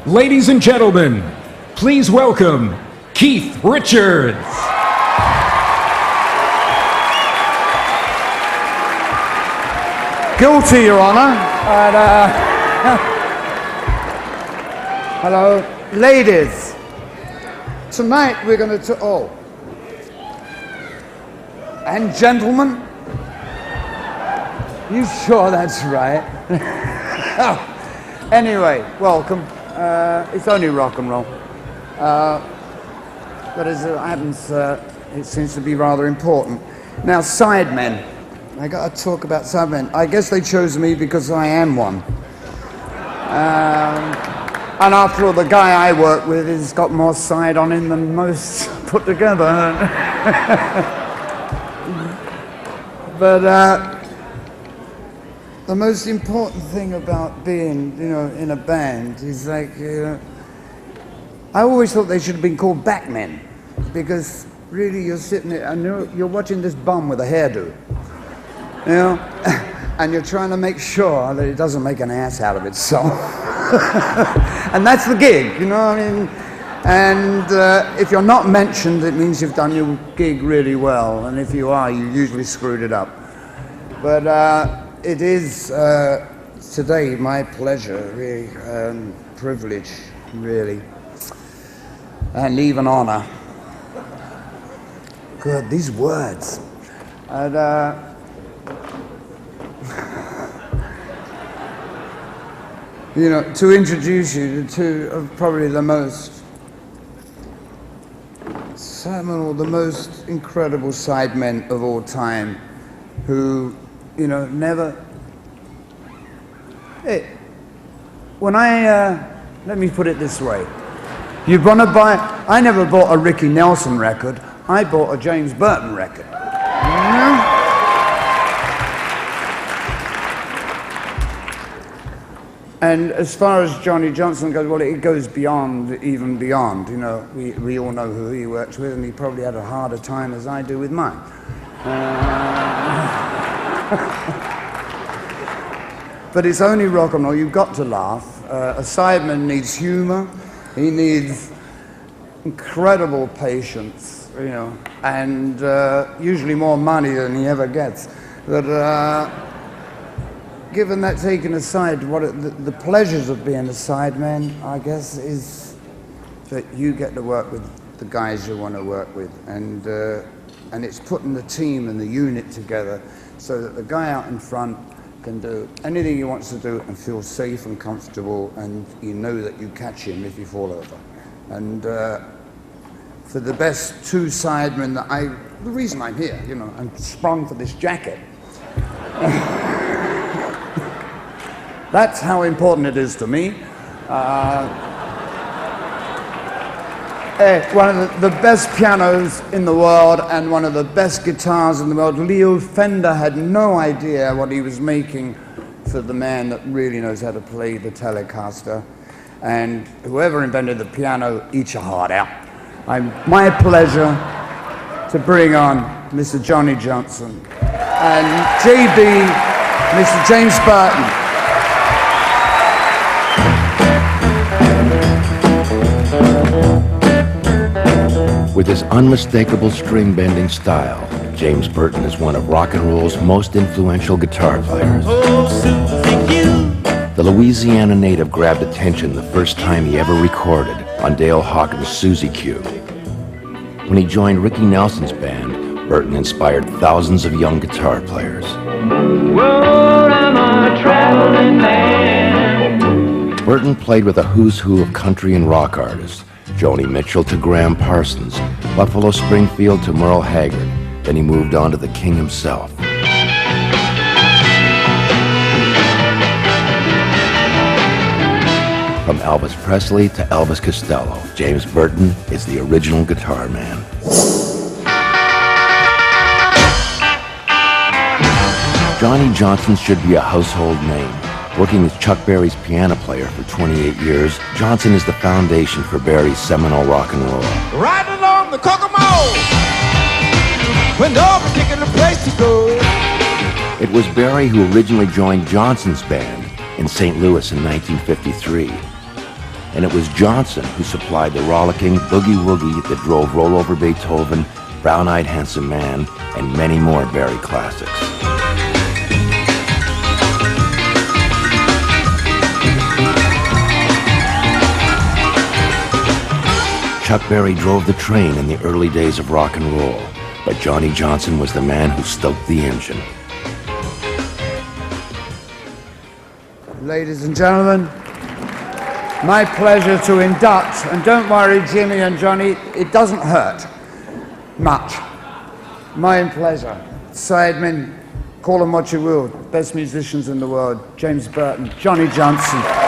Ladies and gentlemen, please welcome Keith Richards. Guilty, Your Honor. Hello, ladies. Tonight we're going to and gentlemen. You sure that's right? Anyway, welcome. It's only rock and roll. But as it happens, it seems to be rather important. Now, sidemen. I got to talk about sidemen. I guess they chose me because I am one. And after all, the guy I work with has got more side on him than most put together. But the most important thing about being, in a band is like, I always thought they should have been called backmen, because really you're sitting there and you're watching this bum with a hairdo, and you're trying to make sure that it doesn't make an ass out of itself. And that's the gig, you know what I mean? And if you're not mentioned, it means you've done your gig really well, and if you are, you usually screwed it up. But it is today my pleasure, really, privilege, really, and even honor. Good, these words. And, to introduce you to two of probably the most seminal, the most incredible sidemen of all time, who, never... Hey, when let me put it this way. You want to buy... I never bought a Ricky Nelson record. I bought a James Burton record. And as far as Johnny Johnson goes, well, it goes even beyond. We all know who he works with, and he probably had a harder time as I do with mine. But it's only rock and roll. You've got to laugh. A sideman needs humor. He needs incredible patience, and usually more money than he ever gets. But given that taken aside, the pleasures of being a sideman, I guess, is that you get to work with the guys you want to work with, and it's putting the team and the unit together so that the guy out in front can do anything he wants to do and feel safe and comfortable, and you know that you catch him if you fall over. And for the best two sidemen the reason I'm here, I'm sprung for this jacket. That's how important it is to me. One of the best pianos in the world and one of the best guitars in the world. Leo Fender had no idea what he was making for the man that really knows how to play the Telecaster. And whoever invented the piano, eat your heart out. My pleasure to bring on Mr. Johnny Johnson and JB, Mr. James Burton. With his unmistakable string-bending style, James Burton is one of rock and roll's most influential guitar players. The Louisiana native grabbed attention the first time he ever recorded on Dale Hawkins' Suzy Q. When he joined Ricky Nelson's band, Burton inspired thousands of young guitar players. Well, I'm a traveling man. Burton played with a who's who of country and rock artists, Joni Mitchell to Graham Parsons, Buffalo Springfield to Merle Haggard. Then he moved on to the king himself. From Elvis Presley to Elvis Costello, James Burton is the original guitar man. Johnny Johnson should be a household name. Working as Chuck Berry's piano player for 28 years, Johnson is the foundation for Berry's seminal rock and roll. Right along the Kokomo, when no particular place to go. It was Berry who originally joined Johnson's band in St. Louis in 1953. and it was Johnson who supplied the rollicking boogie-woogie that drove Rollover Beethoven, Brown-Eyed Handsome Man, and many more Berry classics. Chuck Berry drove the train in the early days of rock and roll, but Johnnie Johnson was the man who stoked the engine. Ladies and gentlemen, my pleasure to induct, and don't worry, Jimmy and Johnny, it doesn't hurt much. My pleasure. Sidemen, call them what you will, best musicians in the world, James Burton, Johnnie Johnson.